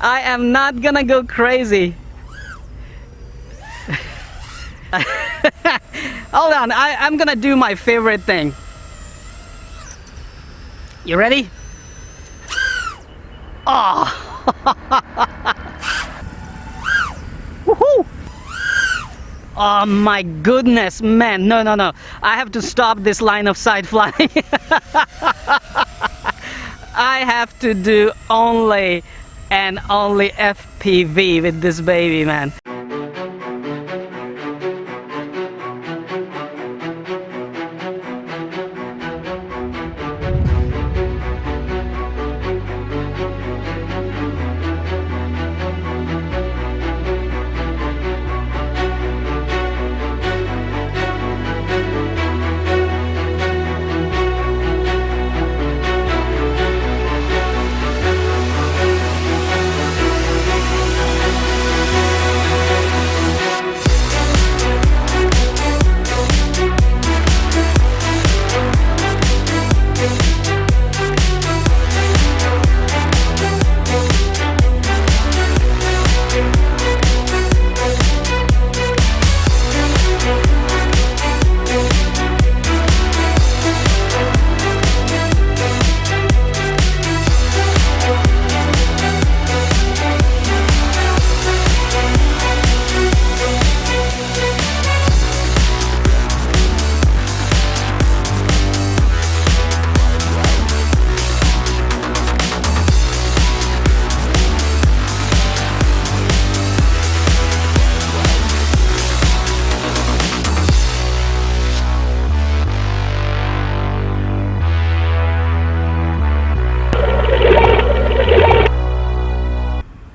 I am not gonna go crazy. Hold on, I'm gonna do my favorite thing. You ready? Oh! Woohoo! Oh my goodness, man. No, no, no. I have to stop this line of sight flying. I have to do only and only FPV with this baby, man.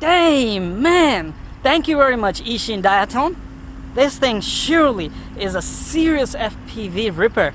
Hey man, thank you very much, Eachine Diatone. This thing surely is a serious FPV ripper.